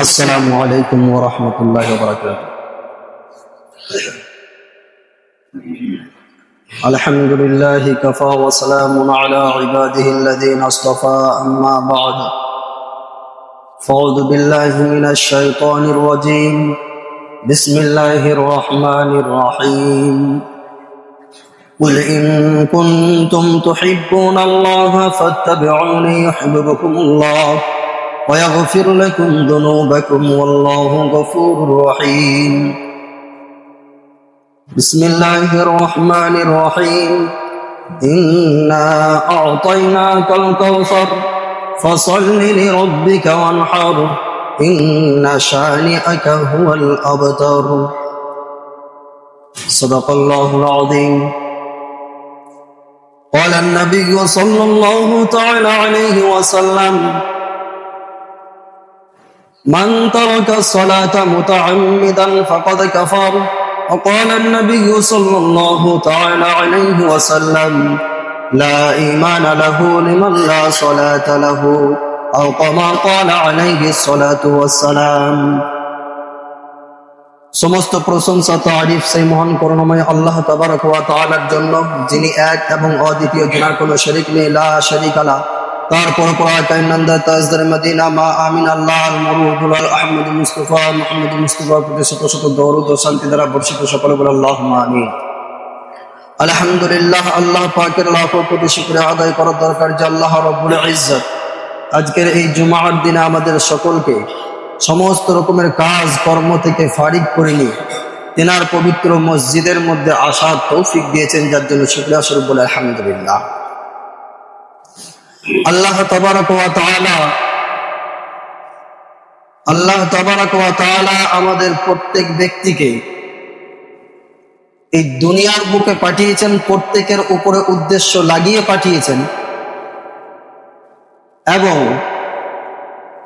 السلام عليكم ورحمة الله وبركاته. الحمد لله كفى وسلام على عباده الذين اصطفى أما بعد فأعوذ بالله من الشيطان الرجيم بسم الله الرحمن الرحيم قل إن كنتم تحبون الله فاتبعوني يحببكم الله ويغفر لكم ذنوبكم والله غفور رحيم بسم الله الرحمن الرحيم إنا أعطيناك الكوثر فصل لربك وانحر إن شانئك هو الأبتر صدق الله العظيم. قال النبي صلى الله تعالى عليه وسلم من ترك الصلاة متعمدا فقد كفر. وقال النبي صلى الله تعالى عليه وسلم لا إيمان له لمن لا صلاة له أو كما قال عليه الصلاة والسلام. সমস্ত প্রশংসা তারিফ সেই মহান করুণাময় আল্লাহ তাবারক ওয়া তাআলার জন্য, যিনি এক এবং অদ্বিতীয়, যার কোনো শরীক নেই, লা শারীকা লাহ। তারপর কায়নান্দা তাজদার মদিনা মা আমিন আল্লাহ আল মুরুদুল আহমদ মুস্তাফা মুহাম্মদ মুস্তাফা প্রতি শত শত দরুদ ও শান্তি দ্বারা বর্ষিত, সকলে বলে আল্লাহুম্মা আমিন। আলহামদুলিল্লাহ, আল্লাহ পাকের লাখো কোটি শুকরিয়া আদায় করার দরকার যে আল্লাহ রাব্বুল ইজ্জত আজকের এই জুমার দিনে আমাদের সকলকে সমস্ত রকমের কাজ কর্ম থেকে ফারিগ করে নিয়ে তিনার পবিত্র মসজিদের মধ্যে আসার তৌফিক দিয়েছেন, যার জন্য শুকরিয়া স্বরূপ বলে আলহামদুলিল্লাহ। আল্লাহ তাবারক ওয়া তাআলা আমাদের প্রত্যেক ব্যক্তিকে এই দুনিয়ার বুকে পাঠিয়েছেন, প্রত্যেকের উপরে উদ্দেশ্য লাগিয়ে পাঠিয়েছেন, এবং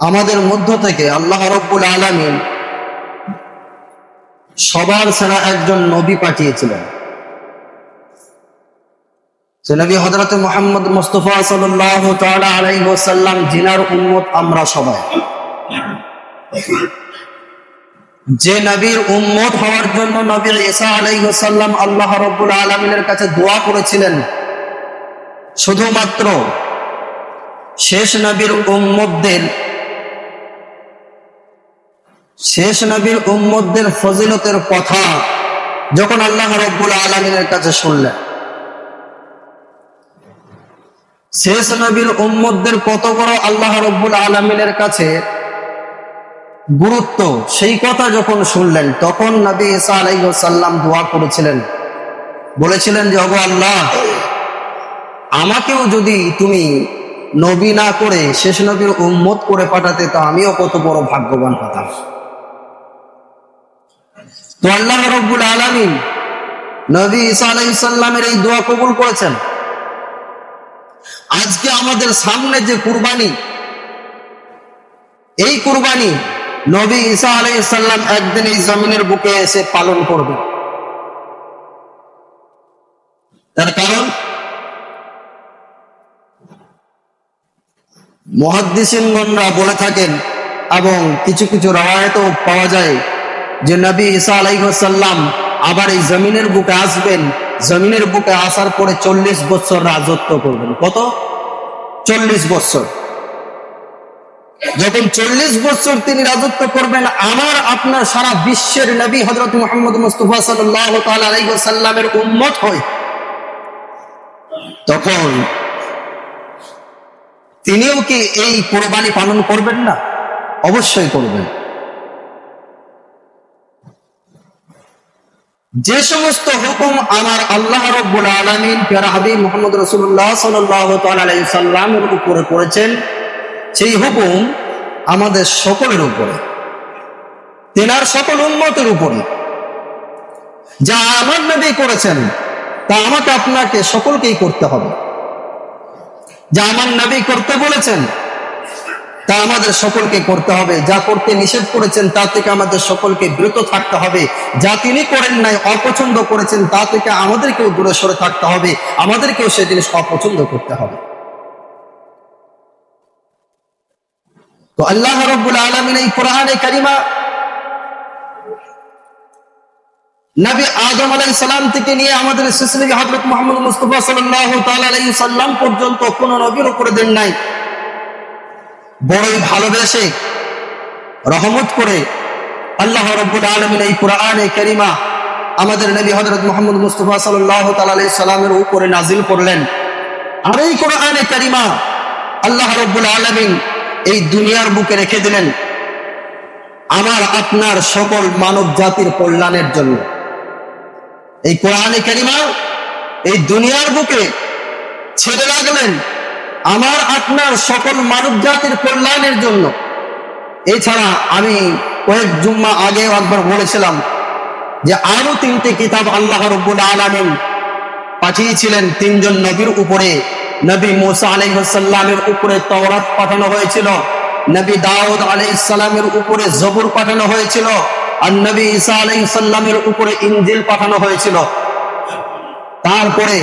আমাদের মধ্য থেকে আল্লাহ রাব্বুল আলামিন সবার সেরা একজন নবী পাঠিয়েছিলেন। সে নবী হযরত মুহাম্মদ মুস্তাফা সাল্লাল্লাহু তাআলা আলাইহি ওয়াসাল্লাম, জিনার উম্মত আমরা সবাই। যে নবীর উম্মত হওয়ার জন্য নবী ঈসা আলাইহিস সালাম আল্লাহ রাব্বুল আলামিনের কাছে দোয়া করেছিলেন, শুধুমাত্র শেষ নবীর উম্মতদের ফজিলতের কথা যখন আল্লাহ রাব্বুল আলামিনের কাছে শুনলেন, শেষ নবীর উম্মতদের কত বড় আল্লাহ রাব্বুল আলামিনের কাছে গুরুত্ব, সেই কথা যখন শুনলেন, তখন নবী ঈসা আলাইহিস সালাম দোয়া করেছিলেন, বলেছিলেন যে ওগো আল্লাহ, আমাকেও যদি তুমি নবী না করে শেষ নবীর উম্মত করে পাঠাতে, তো আমিও কত বড় ভাগ্যবান হতাম। তো আল্লাহ রাব্বুল আলামিন নবী ঈসা আলাইহিস সালামের এই দোয়া কবুল করেছেন। আজকে আমাদের সামনে যে কুরবানি, এই কুরবানি নবী ঈসা আলাইহিস সালাম একদিন এই জমিনের বুকে এসে পালন করবেন। তার কারণ মুহাদ্দিসিনগণরা বলে থাকেন, এবং কিছু কিছু রওয়ায়াতও পাওয়া যায় যে নবী ঈসা আলাইহিস সালাম আবার এই জমিনের বুকে আসবেন, জমিনের বুকে আসার পরে 40 বছর রাজত্ব করবেন। কত? 40 বছর। যখন 40 বছর তিনি রাজত্ব করবেন, আমার আপনার সারা বিশ্বের নবী হযরত মুহাম্মদ মুস্তাফা সাল্লাল্লাহু তাআলা আলাইহি ওয়াসাল্লামের উম্মত হয়, তখন তিনিও কি এই কুরবানি পালন করবেন না? অবশ্যই করবেন। যে সমস্ত হুকুম আমার আল্লাহ রাব্বুল আলামিন প্যারা হাবিব মুহাম্মদ রাসূলুল্লাহ সাল্লাল্লাহু তাআলা আলাইহি সাল্লামের উপরে করেছেন, সেই হুকুম আমাদের সকলের উপরে, তেনার সকল উম্মতের উপরে। যা আমার নবী করেছেন তা আমাকে আপনাকে সকলকেই করতে হবে। যা আমার নবী করতে বলেছেন তা আমাদের সকলকে করতে হবে। যা করতে নিষেধ করেছেন তা থেকে আমাদের সকলকে বিরত থাকতে হবে। যা তিনি করেন নাই, অপছন্দ করেছেন, তা থেকে আমাদেরকেও দূরে সরে থাকতে হবে, আমাদেরকেও সেই জিনিস অপছন্দ করতে হবে। তো আল্লাহ রাব্বুল আলামিন এই কোরআনে কারিমা নবী আদম আলাইহিস সালাম থেকে নিয়ে আমাদের শেষ নবী হযরত মুহাম্মদ মুস্তাফা সাল্লাল্লাহু তাআলা আলাইহি সাল্লাম পর্যন্ত কোন নবীর উপরে দেন নাই। বড়ই ভালোবেসে রহমত করে আল্লাহ রাব্বুল আলামিন এই কোরআনে কারিমা আমাদের নবী হযরত মুহাম্মদ মুস্তাফা সাল্লাল্লাহু তাআলা আলাইহি সাল্লামের উপরে নাজিল করলেন। আর এই কোরআনে কারিমা আল্লাহ রাব্বুল আলামিন এই দুনিয়ার বুকে রেখে দিলেন আমার আপনার সকল মানব জাতির কল্যাণের জন্য। এই কোরআনে কারিমা এই দুনিয়ার বুকে ছেড়ে রাখলেন আমার আপনার সকল মানব জাতির কল্যাণের জন্য। এছাড়া আমি কয়েক জুম্মা আগেও একবার বলেছিলাম যে আরো তিনটি কিতাব আল্লাহ রাব্বুল আলামিন পাঠিয়েছিলেন তিনজন নবীর উপরে। নবী মুসা আলাইহিস সালামের উপরে তাওরাত পাঠানো হয়েছিল, নবী দাউদ আলাইহিস সালামের উপরে জবুর পাঠানো হয়েছিল, আর নবী ঈসা আলাইহিস সালামের উপরে ইনজিল পাঠানো হয়েছিল। তারপরে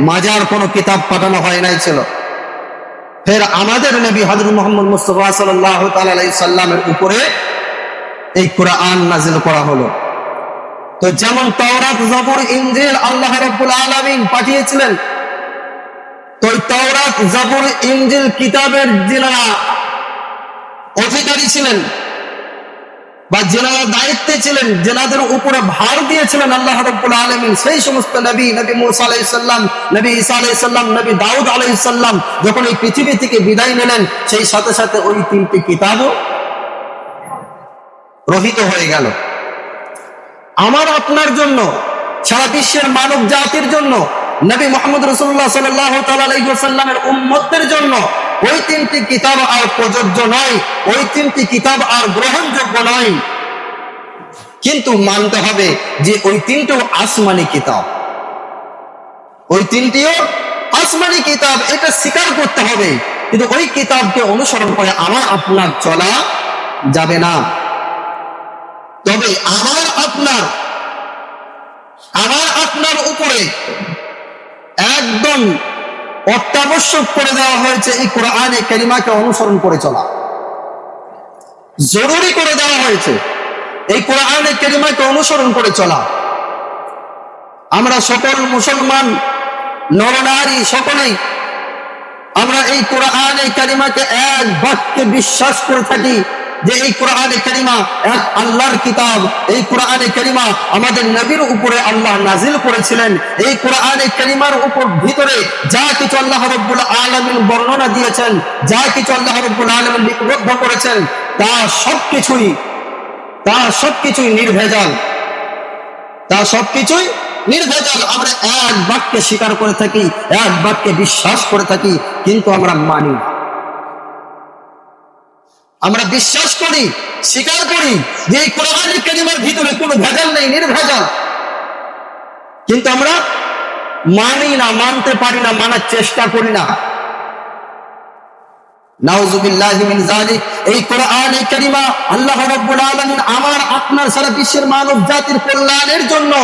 মাজার কোনো কিতাব পাঠানো হয় নাই ছিল। ফের আমাদের নবী হযরত মুহাম্মদ মুস্তাফা সাল্লাল্লাহু তাআলা আলাইহি সাল্লামের উপরে এই কোরআন নাযিল করা হলো। তো যেমন তাওরাত জবুর ইনজিল আল্লাহ রাব্বুল আলামিন পাঠিয়েছিলেন, তো তাওরাত জবুর ইনজিল কিতাবের যিনারা অধিকারী ছিলেন বা যিনারা দায়িত্বে ছিলেন, যিনাদের উপরে ভার দিয়েছিলেন আল্লাহ রাব্বুল আলামিন, সেই সমস্ত নবী, নবী মুসা আলাইহিস সালাম, নবী ঈসা আলাইহিস সালাম, নবী দাউদ আলাইহিস সালাম যখন এই পৃথিবী থেকে বিদায় নিলেন, সেই সাথে সাথে ওই তিনটি কিতাবও রহিত হয়ে গেল। আমার আপনার জন্য, সারা বিশ্বের মানব জাতির জন্য, নবী মুহাম্মদ রাসূলুল্লাহ সাল্লাল্লাহু তাআলা আলাইহি ওয়াসাল্লামের উম্মতদের জন্য ওই তিনটি কিতাব আর প্রযোজ্য নয়, ওই তিনটি কিতাব আর গ্রহণযোগ্য নয়। কিন্তু মানতে হবে যে ওই তিনটিও আসমানি কিতাব, ওই তিনটিও আসমানি কিতাব, এটা স্বীকার করতে হবে। কিন্তু ওই কিতাবকে অনুসরণ করে আমার আপনার চলা যাবে না। তবে আমার আপনার উপরে একদম অত্যাবশ্যক করে দেওয়া হয়েছে এই কোরআনে কারিমাকে অনুসরণ করে চলা, জরুরি করে দেওয়া হয়েছে এই কোরআনে কারিমাকে অনুসরণ করে চলা। আমরা সকল মুসলমান নরনারী সকলেই আমরা এই কোরআনে কারিমাকে এক বাক্যে বিশ্বাস করে থাকি যে এই কোরআনে কারিমা এক আল্লাহর কিতাব। এই কোরআনে কারিমা আমাদের নবীর উপরে আল্লাহ নাজিল করেছিলেন। এই কোরআনে কারিমার উপর ভিতরে যা কিছু আল্লাহ রাব্বুল আলামিন বর্ণনা দিয়েছেন, যা কিছু আল্লাহ রাব্বুল আলামিন লিপিবদ্ধ করেছেন, তা সবকিছুই নির্ভেজাল, আমরা এক বাক্যে স্বীকার করে থাকি, এক বাক্যে বিশ্বাস করে থাকি, কিন্তু আমরা মানি না। আমরা বিশ্বাস করি, স্বীকার করি যে এই কোরআনের কালিমার ভিতরে কোনো ভেজাল নেই, নির্ভেজাল, কিন্তু আমরা মানি না, মানতে পারি না, মানার চেষ্টা করি না। নাউযুবিল্লাহি মিন যালিক। এই কোরআনে কালিমা আল্লাহ রাব্বুল আলামিন আমার আপনার সারা বিশ্বের মানব জাতির কল্যাণের জন্য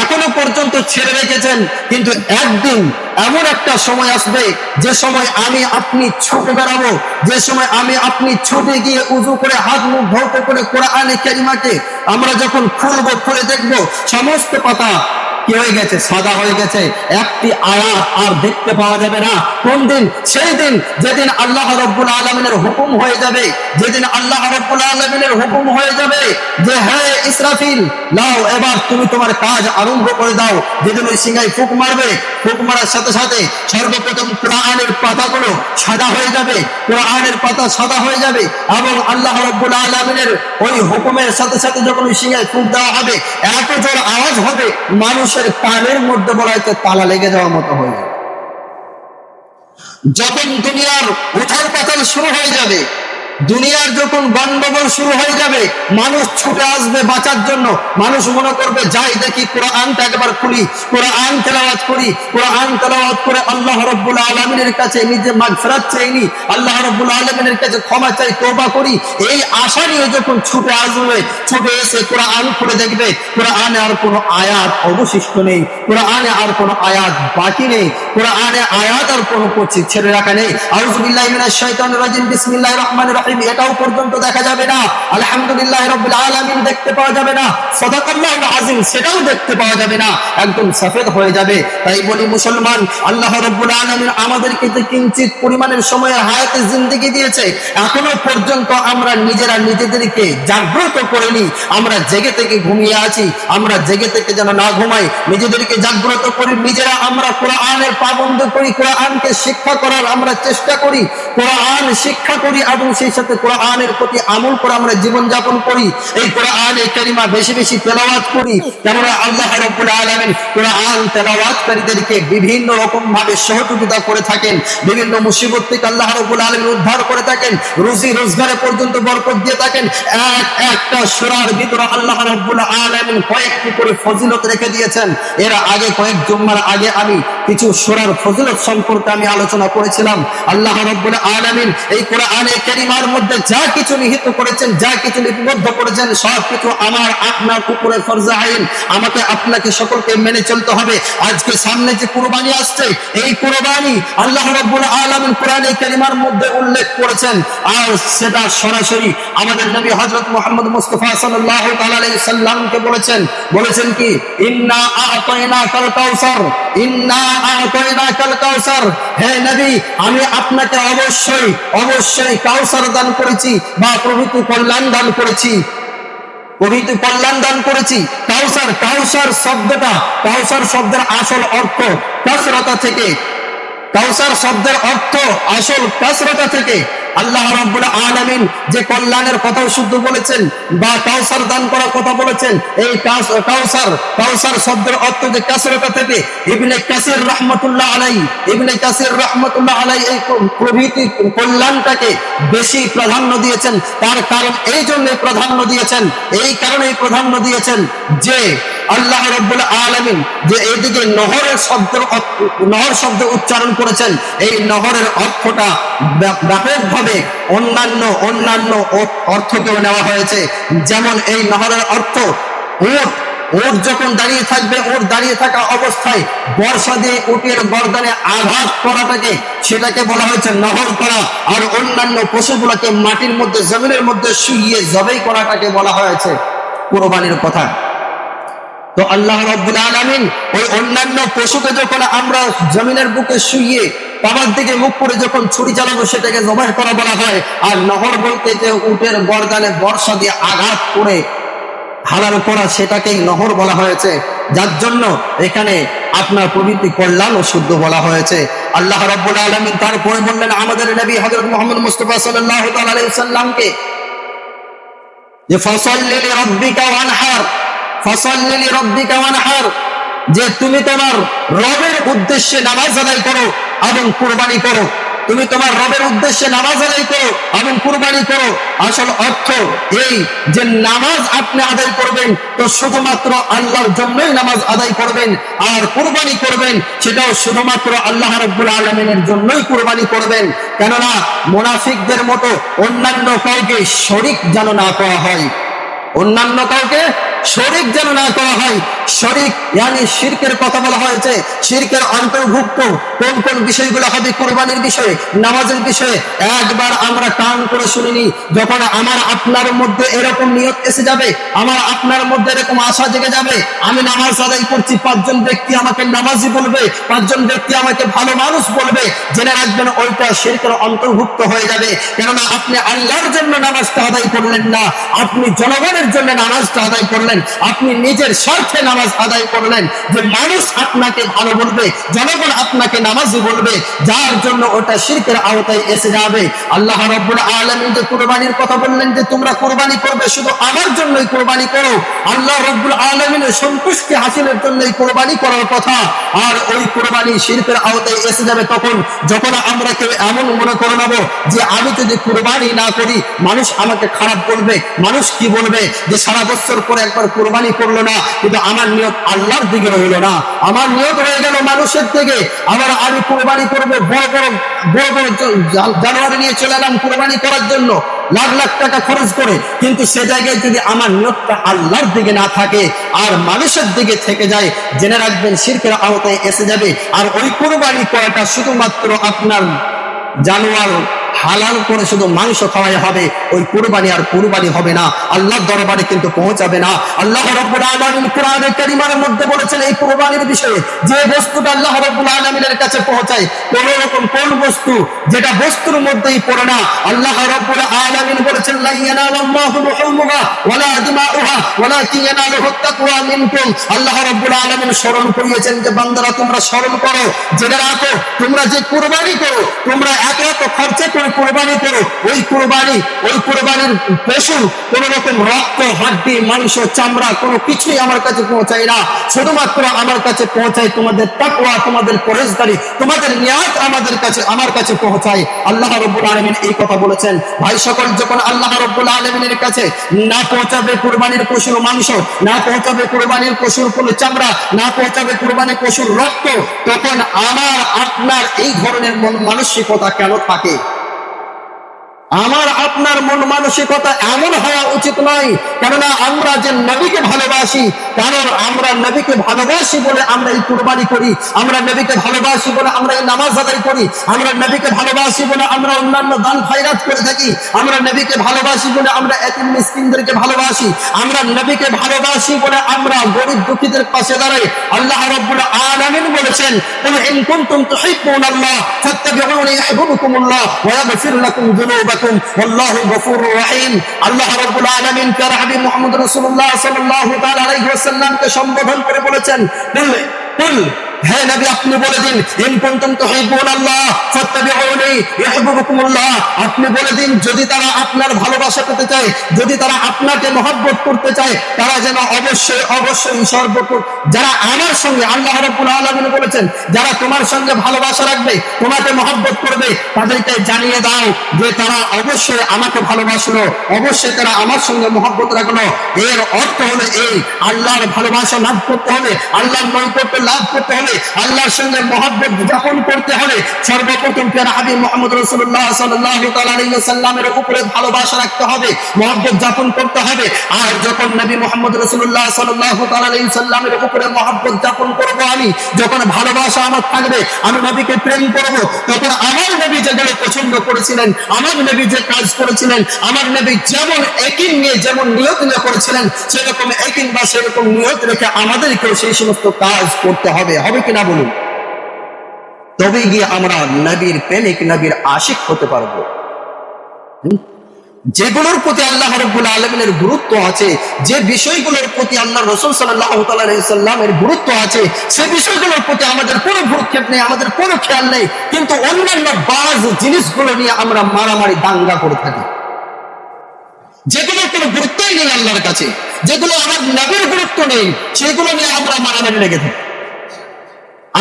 এখনো পর্যন্ত ছেড়ে রেখেছেন। কিন্তু একদিন এমন একটা সময় আসবে যে সময় আমি আপনি ছুটে বেড়াবো, যে সময় আমি আপনি ছুটে গিয়ে উযু করে হাত মুখ ধৌত করে কোরআনে কারিমাকে আমরা যখন খুলবো, খুলে দেখবো সমস্ত পাতা কি হয়ে গেছে, সাদা হয়ে গেছে, একটি আয়াত আর দেখতে পাওয়া যাবে না। কোন দিন? সেই দিন যেদিন আল্লাহ রাব্বুল আলামিনের হুকুম হয়ে যাবে, যেদিন আল্লাহ রাব্বুল আলামিনের হুকুম হয়ে যাবে যে হ্যাঁ ইসরাফিল নাও এবার তুমি তোমার কাজ আরম্ভ করে দাও। যেদিন ওই সিংহায় ফুঁক মারবে, ফুঁক মারার সাথে সাথে সর্বপ্রথম কোরআনের পাতাগুলো সাদা হয়ে যাবে, কোরআনের পাতা সাদা হয়ে যাবে, এবং আল্লাহ রাব্বুল আলামিনের ওই হুকুমের সাথে সাথে যখন ওই সিংহায় ফুঁক দেওয়া হবে, এত জোর আওয়াজ হবে মানুষের কানের মধ্যে বলা হয়তো তালা লেগে যাওয়ার মতো হয়ে যাবে। যখন দুনিয়ার উথাল পাতাল শুরু হয়ে যাবে, দুনিয়ার যখন গন্ডগোল শুরু হয়ে যাবে, মানুষ ছুটে আসবে বাঁচার জন্য। মানুষ মনে করবে যাই দেখি কোরআনটা একবার খুলি, কোরআন তেলাওয়াত করি, কোরআন তেলাওয়াত করে আল্লাহ রাব্বুল আলামিনের কাছে নিজে মাগফিরাত চাইনি, আল্লাহ রাব্বুল আলামিনের কাছে ক্ষমা চাই, তওবা করি, এই আশা নিয়ে যখন ছুটে আসবে, ছুটে এসে কোরআন খুলে দেখবে কোরআনে আর কোনো আয়াত অবশিষ্ট নেই, কোরআনে আর কোনো আয়াত বাকি নেই, কোরআনে আয়াত আর কোনো ছেড়ে রাখা নেই। আউযু বিল্লাহি মিনাশ শাইতানির রাজিম। বিসমিল্লাহির রহমানির রহিম। রাহিম এটাও পর্যন্ত দেখা যাবে না, আলহামদুলিল্লাহ রাব্বিল আলামিন দেখতে পাওয়া যাবে না, সাদাকাল্লাহুল আযীম সেটাও দেখতে পাওয়া যাবে না, একদম সফেদ হয়ে যাবে। তাই বলি মুসলমান, আল্লাহ রাব্বুল আলামিন আমাদেরকে যে কিঞ্চিত পরিমাণের সময়ের হায়াতে জিন্দেগি দিয়েছে, এখনো পর্যন্ত আমরা নিজেরা নিজেদেরকে জাগ্রত করিনি। আমরা জেগে থেকে ঘুমিয়ে আছি, আমরা জেগে থেকে যেন না ঘুমাই, নিজেদেরকে জাগ্রত করি, নিজেরা আমরা কোরআনের পাবন্দ করি, কোরআনকে শিক্ষা করার আমরা চেষ্টা করি, কোরআন শিক্ষা করি এবং সেই সাথে কোরআনের প্রতি আমল করে আমরা জীবনযাপন করি। এই কোরআনে কারিমা বেশি বেশি তেলাওয়াত করি, কেননা আল্লাহ রাব্বুল আলামিন কোরআন তেলাওয়াতকারীদেরকে বিভিন্ন রকম ভাবে সহযোগিতা করে থাকেন, বিভিন্ন মুসিবত থেকে আল্লাহ রাব্বুল আলামিন উদ্ধার করে থাকেন, রুজি রোজগারে পর্যন্ত বরকত দিয়ে থাকেন। একটা সূরার ভিতরে আল্লাহ রাব্বুল আলামিন কয়েকটি করে ফজিলত রেখে দিয়েছেন। এর আগে কয়েক জুম্মার আগে আমি কিছু সূরার ফজিলত সম্পর্কে আমি আলোচনা করেছিলাম। আল্লাহ রাব্বুল আলামিন এই কোরআনে কারিমার মধ্যে যা কিছু নিহিত করেছেন, যা কিছু লিপিবদ্ধ করেছেন, সব কিছু আমার আপনার উপরে ফরজ আইন, আমাকে আপনাকে সকলকে মেনে চলতে হবে। আজকে সামনে যে কুরবানি আসছে, এই কুরবানি আল্লাহ রাব্বুল আলামিন কোরআনে কারিমার মধ্যে উল্লেখ করেছেন, আর সেটা সরাসরি আমাদের নবী হযরত মুহাম্মদ মুস্তাফা সাল্লাল্লাহু তাআলা আলাইহি সাল্লামকে বলেছেন কি, ইন্না আ'তাইনাকাল কাউসার, ইন্না আ'তাইনাকাল কাউসার, হে নবী আমি আপনাকে অবশ্যই অবশ্যই কাউসার দান করেছি বা প্রভৃতি কল্যাণ দান করেছি, প্রভৃতি কল্যাণ দান করেছি। কাউসার, কাউসার শব্দটা, কাউসার শব্দের আসল অর্থ কাসরতা থেকে, কাউসার শব্দের অর্থ আসল কাসরতা থেকে। আল্লাহ রাব্বুল আলামিন যে কল্যাণের কথা শুদ্ধ বলেছেন বা কাউসার দান করার কথা বলেছেন, এই কাউসার, কাউসার শব্দের অর্থ যে কাসরতা থেকে। ইবনে কাসির রাহমাতুল্লাহ আলাইহি, ইবনে কাসির রাহমাতুল্লাহ আলাইহি এই প্রভৃতি কল্যাণটাকে বেশি প্রাধান্য দিয়েছেন। তার কারণ এই জন্য প্রাধান্য দিয়েছেন, এই কারণেই প্রাধান্য দিয়েছেন যে আল্লাহ রাব্বুল আলামিন যে এইদিকে নহরের শব্দ উচ্চারণ করেছেন, এই নহরের অর্থটা ব্যাপকভাবে অন্যান্য অর্থকেও নেওয়া হয়েছে। যেমন এই নহরের অর্থ উট যখন দাঁড়িয়ে থাকবে, ওর দাঁড়িয়ে থাকা অবস্থায় বর্ষা দিয়ে উটের গর্দানে আঘাত করাটাকে, সেটাকে বলা হয়েছে নহর করা। আর অন্যান্য পশুগুলোকে মাটির মধ্যে, জমিনের মধ্যে শুইয়ে জবাই করাটাকে বলা হয়েছে কুরবানির কথা। তো আল্লাহ রাব্বুল আলামিন ওই অন্যান্য পশুকে যখন আমরা জমিনের বুকে শুইয়ে বাবার দিকে মুখ করে যখন ছুরি চালাবো, সেটাকে জবাই করা বলা হয়। আর নহর বলতে যে উটের গর্দানে বর্ষা দিয়ে আঘাত করে হালাল করা, সেটাকেই নহর বলা হয়েছে। যার জন্য এখানে আপনার প্রভৃতি কল্যাণ ও শুদ্ধ বলা হয়েছে। আল্লাহ রাব্বুল আলামিন তারপরে বললেন আমাদের নবী হযরত মুহাম্মদ মুস্তাফা সাল্লাল্লাহু তাআলা আলাইহি সাল্লামকে যে ফাসাল্লি লিরাব্বিকা ওয়ানহার, ফাসাল্লি লিরাব্বিকা ওয়ানহার, যে তুমি তোমার রবের উদ্দেশ্যে নামাজ আদায় করো এবং কুরবানি করো। তুমি তোমার রবের উদ্দেশ্যে নামাজ আদায় করো এবং কুরবানি করো। আসল অর্থ এই যে নামাজ আপনি আদায় করবেন তো শুধুমাত্র আল্লাহর জন্যই নামাজ আদায় করবেন, আর কুরবানি করবেন সেটাও শুধুমাত্র আল্লাহ রাব্বুল আলামিনের জন্যই কুরবানি করবেন। কেননা মুনাফিকদের মতো অন্যান্য কাউকে শরীক যেন না করা হয়, অন্যান্য কাউকে শরীক যেন না করা হয়। শরীক মানে শিরকের কথা বলা হয়েছে। শিরকের অন্তর্ভুক্ত কোন কোন বিষয়গুলো হবে কুরবানির বিষয়ে, নামাজের বিষয়ে একবার আমরা কান করে শুনিনি। যখন আমার আপনার মধ্যে এরকম নিয়ত এসে যাবে, আমার আপনার মধ্যে এরকম আশা জেগে যাবে, আমি নামাজ আদায় করছি, 5 জন ব্যক্তি আমাকে নামাজি বলবে, 5 জন ব্যক্তি আমাকে ভালো মানুষ বলবে, জেনে রাখবেন ওইটা শিরকের অন্তর্ভুক্ত হয়ে যাবে। কেননা আপনি আল্লাহর জন্য নামাজটা আদায় করলেন না, আপনি জনগণের জন্য নামাজটা আদায় করলেন, আপনি নিজের স্বার্থে নামাজ আদায় করলেন। যে মানুষ আপনাকে ভালো বলবে, জনগণ আপনাকে নামাজি বলবে, যার জন্য ওটা শিরকের আওতায় এসে যাবে। আল্লাহ রাব্বুল আলামিন যে কুরবানির কথা বললেন যে তোমরা কুরবানি করবে, শুধু আমার জন্যই কুরবানি করো, আল্লাহ রাব্বুল আলামিনের সন্তুষ্টি হাসিলের জন্যই কুরবানি করার কথা। আর ওই কুরবানি শিরকের আওতায় এসে যাবে তখন যখন আমরা কেউ এমন মনে করে নেব যে আমি যদি কুরবানি না করি মানুষ আমাকে খারাপ বলবে, মানুষ কি বলবে, যে সারা বছর পরে একবার কুরবানি করলো না, কিন্তু আমার নিয়ত আল্লাহর দিকে রইল না, আমার নিয়ত হয়ে গেল মানুষের দিকে। আবার আমি কুরবানি করবো, বড় বড় জানোয়ার নিয়ে চলে এলাম কুরবানি করার জন্য, লাখ লাখ টাকা খরচ করে, কিন্তু সে জায়গায় যদি আমার নিয়তটা আল্লাহর দিকে না থাকে আর মানুষের দিকে থেকে যায়, জেনে রাখবেন শিরকের আওতায় এসে যাবে। আর ওই কুরবানি করাটা শুধুমাত্র আপনার জানোয়ার হালাল করে শুধু মাংস খাওয়াই হবে, ওই কুরবানি আর কুরবানি হবে না, আল্লাহর দরবারে কিন্তু পৌঁছাবে না। আল্লাহ রাব্বুল আলামিন কোরআনে কারীমের মধ্যে বলেছেন এই কুরবানির বিষয়ে, যে বস্তুটা আল্লাহ রাব্বুল আলামিনের কাছে পৌঁছায়, কোন রকম কোন বস্তু যেটা বস্তুর মধ্যেই পড়ে না, আল্লাহ রাব্বুল আলামিন বলেছেন লা ইয়ানালুল্লাহু লুহুমুহা ওয়ালা দিমাউহা ওয়ালাকিন ইয়ানালুহুত তাকওয়া মিনকুম। আল্লাহ রাব্বুল আলামিন স্মরণ করিয়েছেন যে বান্দারা তোমরা স্মরণ করো, জেনে রাখো, তোমরা যে কুরবানি করো, তোমরা এক এত খরচা করে কুরবানি করো, ওই কুরবানির পশু কোন রকম রক্ত, হাড্ডি, মাংস, চামড়া কোনো কিছুই আমার কাছে পৌঁছায় না, শুধুমাত্র আমার কাছে পৌঁছায় তোমাদের তাকওয়া, তোমাদের পরহেজগারি, তোমাদের নিয়াত আমার কাছে পৌঁছায়। আল্লাহ রাব্বুল আলামিন এই কথা বলেছেন। ভাই সকল, যখন আল্লাহ রাব্বুল আলামিনের কাছে না পৌঁছাবে কুরবানির পশুর মাংস, না পৌঁছাবে কুরবানির পশুর কোনো চামড়া, না পৌঁছাবে কুরবানির পশুর রক্ত, তখন আমার আপনার এই ধরনের মন মানসিকতা কেন থাকে? আমার আপনার মন মানসিকতা এমন হওয়া উচিত নয়। কেননা আমরা যে নবীকে ভালোবাসি, কারণ আমরা নবীকে ভালোবাসি বলে আমরা এই কুরবানি করি, আমরা নবীকে ভালোবাসি বলে আমরা এই নামাজ আদায় করি, আমরা নবীকে ভালোবাসি বলে আমরা অন্যান্য দান খয়রাত করে থাকি, আমরা নবীকে ভালোবাসি বলে আমরা এতিম মিসকিনদেরকে ভালোবাসি, আমরা নবীকে ভালোবাসি বলে আমরা গরিব দুঃখীদের পাশে দাঁড়াই। আল্লাহ রাব্বুল আলামিন বলেছেন, কুল ইন কুনতুম তুহিব্বুনাল্লাহ ফাত্তাবিউনি ইউহিব্বুকুমুল্লাহ ওয়া ইয়াগফির লাকুম যুনুবাকুম ওয়াল্লাহু গফুরুর রহিম। আল্লাহ রাব্বুল আলামিন প্যারা হাবিব মুহাম্মদ রাসূলুল্লাহ সাল্লাল্লাহু তাআলা আলাইহি ওয়াসাল্লামকে সম্বোধন করে বলেছেন, কুল হে নবী আপনি বলে দিন, ইন কুনতুম তুহিব্বুনাল্লাহ ফাত্তাবিউনি ইউহিব্বুকুমুল্লাহ, আপনি বলে দিন যদি তারা আপনার ভালোবাসা পেতে চায়, যদি তারা আপনাকে মহব্বত করতে চায়, তারা যেন অবশ্যই সর্বপ্রথম যারা আমার সঙ্গে, আল্লাহ রাব্বুল আলামিন বলেছেন যারা তোমার সঙ্গে ভালোবাসা রাখবে, তোমাকে মহব্বত করবে, তাদেরকে জানিয়ে দাও যে তারা অবশ্যই আমাকে ভালোবাসলো, অবশ্যই তারা আমার সঙ্গে মহব্বত রাখলো। এর অর্থ হলো এই, আল্লাহর ভালোবাসা লাভ করতে হলে, আল্লাহর নৈকট্য লাভ করতে হলে, আল্লাহর সঙ্গে মহব্বত যাপন করতে হলে সর্বপ্রথম প্যারা হাবিব মুহাম্মদ রাসূলুল্লাহ সাল্লাল্লাহু তাআলা আলাইহি ওয়াসাল্লামের উপরে ভালোবাসা রাখতে হবে, মহব্বত যাপন করতে হবে। আর যখন নবী মুহাম্মদ রাসূলুল্লাহ সাল্লাল্লাহু তাআলা আলাইহি ওয়াসাল্লামের উপরে মহব্বত যাপন করব, আমি যখন ভালোবাসা আমার থাকবে, আমি নবীকে প্রেম করব, তখন আমার নবী যেগুলো পছন্দ করেছিলেন, আমার নবী যে কাজ করেছিলেন, আমার নবী যেমন একই নিয়ে যেমন নিয়ত নিয়ে করেছিলেন, সেরকম একই বা সেরকম নিয়ত রেখে আমাদেরকেও সেই সমস্ত কাজ করতে হবে। হবে কিনা বলুন? তবে গিয়ে আমরা নবীর প্রেমিক, নবীর আশিক হতে পারবো। যেগুলোর প্রতি আল্লাহ রাব্বুল আলামিনের গুরুত্ব আছে, যে বিষয়গুলোর প্রতি আল্লাহ রাসূল সাল্লাল্লাহু তাআলা আলাইহি সাল্লামের গুরুত্ব আছে, সেই বিষয়গুলোর প্রতি আমাদের কোনো ভ্রুক্ষেপ নেই, আমাদের কোনো খেয়াল নেই, কিন্তু অন্যান্য বাজ জিনিসগুলো নিয়ে আমরা মারামারি দাঙ্গা করে থাকি, যেগুলোর কোনো গুরুত্বই নেই আল্লাহর কাছে, যেগুলো আমার নবীর গুরুত্ব নেই, সেগুলো নিয়ে আমরা মারামারি লেগে থাকি।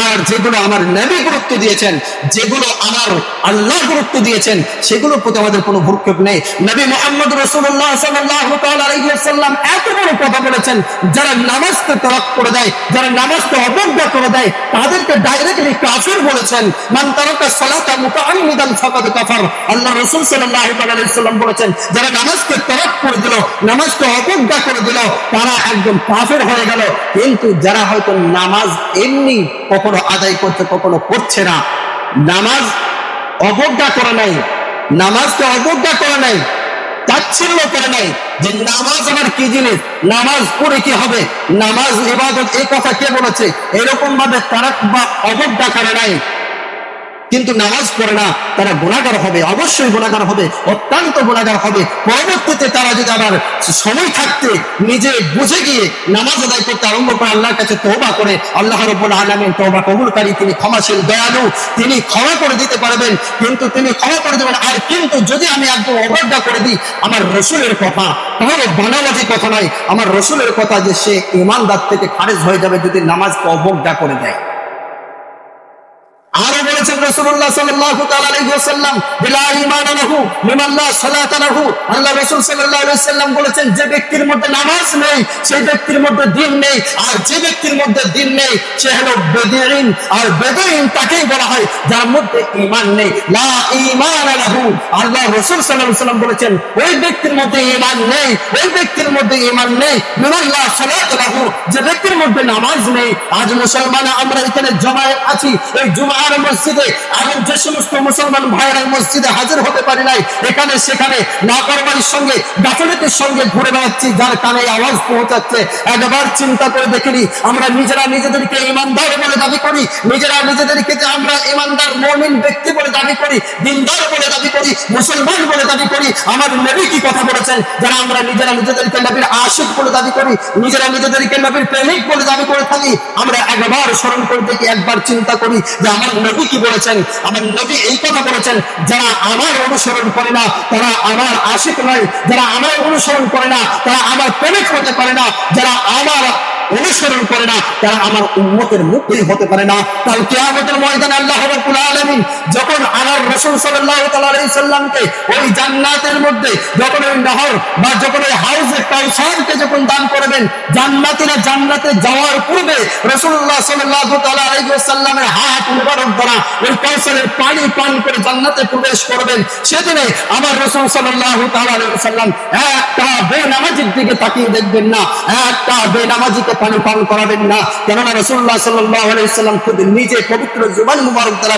আর যেগুলো আমার নবী গুরুত্ব দিয়েছেন, যেগুলো আমার আল্লাহ গুরুত্ব দিয়েছেন, সেগুলোর প্রতি আমাদের কোনো ভ্রুক্ষেপ নেই। নবী মুহাম্মদ রাসূলুল্লাহ সাল্লাল্লাহু তাআলা আলাইহি ওয়াসাল্লাম এত বড় কথা বলেছেন, যারা নামাজকে তরক করে দেয়, যারা নামাজকে অবজ্ঞা করে দেয়, তাদেরকে ডাইরেক্টলি কাফির বলেছেন। মান তারাকা সালাতা মুতাআম্মিদান ফাকাদ কাফার। আল্লাহ রাসূল সাল্লাল্লাহু তাআলা আলাইহি ওয়াসাল্লাম বলেছেন, যারা নামাজকে তরক করে দিল, নামাজকে অবজ্ঞা করে দিল, তারা একদম কাফির হয়ে গেল। কিন্তু যারা হয়তো নামাজ এমনি কখনো আদায় করছে, কখনো করছে না, নামাজ অবজ্ঞা করে নাই, নামাজকে অবজ্ঞা করে নাই, তাচ্ছিল্য করে নাই যে নামাজ আমার কি জিনিস, নামাজ পড়ে কি হবে, নামাজ ইবাদত, এই কথা কে বলেছে, এরকম ভাবে তারা বা অবজ্ঞা করে নাই, কিন্তু নামাজ পড়ে না, তারা গুনাহগার হবে, অবশ্যই গুনাহগার হবে, অত্যন্ত গুনাহগার হবে। পরবর্তীতে তারা যদি আবার সময় থাকতে নিজে বুঝে গিয়ে নামাজ আদায় করতে আরম্ভ করে, আল্লাহর কাছে তওবা করে, আল্লাহ রাব্বুল আলামিন তওবা কবুলকারী, তিনি ক্ষমাশীল, দয়ালু, তিনি ক্ষমা করে দিতে পারবেন, কিন্তু তিনি ক্ষমা করে দেবেন। আর কিন্তু যদি আমি একদম অবজ্ঞা করে দিই আমার রাসূলের কথা, তাহলে বানাবাজি কথা নয়, আমার রাসূলের কথা যে সে ঈমানদার থেকে খারিজ হয়ে যাবে যদি নামাজকে অবজ্ঞা করে দেয়। আরো বলেছেন রাসূলুল্লাহ সাল্লাল্লাহু তাআলা আলাইহি ওয়াসাল্লাম, বিলা ঈমান লাহু লিমান লা সালাতা লাহু। আল্লাহ রাসূল সাল্লাল্লাহু আলাইহি ওয়াসাল্লাম বলেছেন, যে ব্যক্তির মধ্যে নামাজ নেই সেই ব্যক্তির মধ্যে দ্বীন নেই, আর যে ব্যক্তির মধ্যে দ্বীন নেই সে হলো বেদঈন। আর বেদঈন তাকেই বলা হয় যার মধ্যে ঈমান নেই, লা ঈমান লাহু। আল্লাহ রাসূল সাল্লাল্লাহু আলাইহি ওয়াসাল্লাম বলেছেন, ওই ব্যক্তির মধ্যে ঈমান নেই, ওই ব্যক্তির মধ্যে ঈমান নেই, লিমান লা সালাতা লাহু, যে ব্যক্তির মধ্যে নামাজ নেই। আজ মুসলমান আমরা এখানে জমায়েত আছি, এই জুমার মসজিদে এবং যে সমস্ত মুসলমান ভাইয়েরা মসজিদে হাজির হতে পারি নাই, এখানে সেখানে নাফরমানির সঙ্গে গাফিলতির সঙ্গে ঘুরে বেড়াচ্ছি, যার কানে আওয়াজ পৌঁছাচ্ছে, একবার চিন্তা করে দেখিনি আমরা নিজেরা নিজেদেরকে ইমানদার বলে দাবি করি, নিজেরা নিজেদেরকে যে আমরা ইমানদার মুমিন ব্যক্তি বলে দাবি করি, দিনদার বলে দাবি করি, মুসলমান বলে দাবি করি, আমার নবী কি কথা বলেছেন, যারা আমরা নিজেরা নিজেদেরকে নবীর আশিক বলে দাবি করি, নিজেরা নিজেদেরকে নবীর প্রেমিক বলে দাবি করে থাকি, আমরা একবার স্মরণ করে দেখি, একবার চিন্তা করি যে আমার নবী কি বলেছেন। আমার নবী এই কথা বলেছেন, যারা আমার অনুসরণ করে না তারা আমার আশিক নয়, যারা আমার অনুসরণ করে না তারা আমার প্রেমিক হতে পারে না, যারা আমার অনুসরণ করে না তারা আমার উম্মতের মুক্তি হতে পারে না। কাল কিয়ামতের ময়দানে আল্লাহ রাব্বুল আলামিন যখন আমার রাসূল সাল্লাল্লাহু তাআলা আলাইহি সাল্লামকে ওই জান্নাতের মধ্যে যখন ওই নহর বা যখন ওই হাউজে কাউসারকে যখন দান করবেন, জান্নাতীরা জান্নাতে যাওয়ার পূর্বে রাসূলুল্লাহ সাল্লাল্লাহু তাআলা আলাইহি সাল্লামের হাত মুবারক দ্বারা ওই কাউসারের পানি পান করে জান্নাতে প্রবেশ করবেন, সেদিনে আমার রাসূল সাল্লাল্লাহু তাআলা আলাইহি সাল্লাম একটা বেনামাজির দিকে তাকিয়ে দেখবেন না, একটা বেনামাজিকে পানি পান করাবেন না। কেননা রাসূলুল্লাহ সাল্লাল্লাহু আলাইহি সাল্লাম খুদ নিজে পবিত্র জুবান মুবারক দ্বারা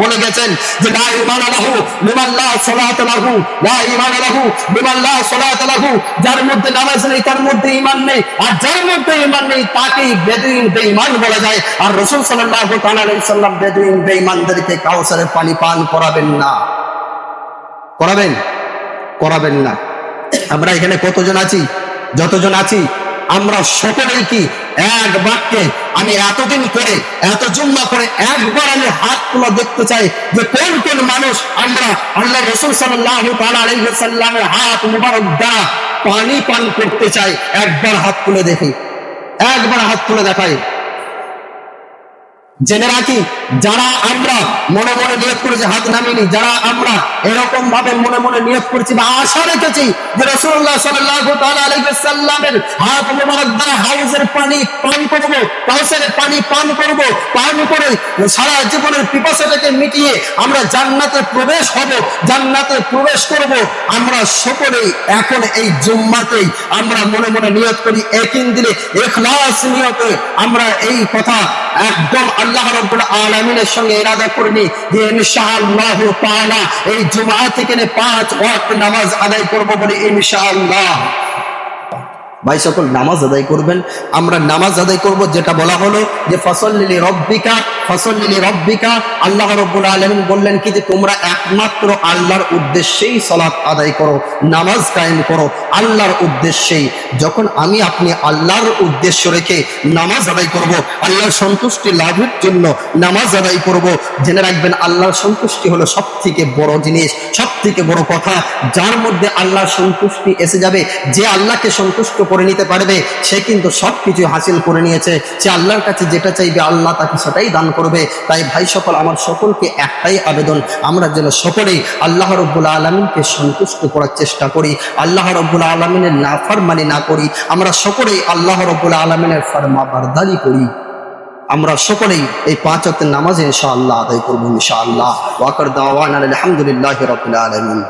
বলে গেছেন যে লা ঈমানা লাহু লিমান লা সালাতা লাহু, লা ঈমানা লাহু লিমান লা সালাতা লাহু, যার মধ্যে নামাজ নেই তার মধ্যে ঈমান নেই, আর যার মধ্যে ঈমান নেই তাকেই বেদুইন বেঈমান বলা যায়। আর রাসূল সাল্লাল্লাহু তাআলা আলাইহি সাল্লাম বেদুইন বেঈমানদেরকে কাউসারের পানি পান করাবেন না, করাবেন না। আমরা এখানে কতজন আছি? যতজন আছি আমরা সকলেই কি এক বাক্যে, আমি এতদিন করে এত জুম্মা করে একবার আমি হাত তুলে দেখতে চাই যে কোন কোন মানুষ আমরা আল্লাহ রাসূল সাল্লাল্লাহু তাআলা আলাইহি সাল্লামের হাত মুবারক দ্বারা পানি পান করতে চাই। একবার হাত তুলে দেখি, একবার হাত তুলে দেখাই। জেনে রাখি, যারা আমরা মনে মনে নিয়ত করেছি, হাত নামিনি, যারা আমরা এরকম ভাবে মনে মনে নিয়ত করেছি বা আশা রেখেছি যে রাসূলুল্লাহ সাল্লাল্লাহু তাআলা আলাইহি সাল্লামের হাত মুবারক দ্বারা হাউজের পানি পান করব, কাউসারের পানি পান করব, পান করে সারা জীবনের পিপাসাটাকে মিটিয়ে আমরা জান্নাতে প্রবেশ হব, জান্নাতে প্রবেশ করব, আমরা সকলেই এখন এই জুম্মাতেই আমরা মনে মনে নিয়ত করি, একদিন দিলে ইখলাস নিয়তে আমরা এই কথা একদম আল্লাহ রাব্বুল আলামিনের সঙ্গে ইরাদা করনি যে ইনশাআল্লাহ তাআলা এই জুমআ থেকে 5 ওয়াক্ত নামাজ আদায় করব বলে ইনশাআল্লাহ। ভাই সকল নামাজ আদায় করবেন, আমরা নামাজ আদায় করব যেটা বলা হলো যে ফাসাল্লি রব্বিকা। আল্লাহ রাব্বুল আলামিন বললেন কি যে তোমরা একমাত্র আল্লাহর উদ্দেশ্যেই সালাত আদায় করো, নামাজ কায়েম করো আল্লাহর উদ্দেশ্যেই। যখন আমি আপনি আল্লাহর উদ্দেশ্য রেখে নামাজ আদায় করব, আল্লাহর সন্তুষ্টি লাভের জন্য নামাজ আদায় করব, জেনে রাখবেন আল্লাহর সন্তুষ্টি হলো সব থেকে বড় জিনিস, সব থেকে বড় কথা। যার মধ্যে আল্লাহর সন্তুষ্টি এসে যাবে, যে আল্লাহকে সন্তুষ্ট করে নিতে পারবে সে কিন্তু সবকিছু হাসিল করে নিয়েছে। সে আল্লাহর কাছে যেটা চাইবে আল্লাহ তাকে সেটাই দান করবে। তাই ভাই সকল, আমার সকলকে একটাই আবেদন, আমরা যেন সকলেই আল্লাহ রাব্বুল আলামিনকে সন্তুষ্ট করার চেষ্টা করি, আল্লাহ রাব্বুল আলামিনের নাফরমানি না করি, আমরা সকলেই আল্লাহ রাব্বুল আলামিনের ফরমাবরদারি করি। আমরা সকলেই এই 5 ওয়াক্তের নামাজ ইনশাআল্লাহ আদায় করব ইনশাআল্লাহ। ওয়া আখির দাওয়ানা আলহামদুলিল্লাহি রাব্বিল আলামিন।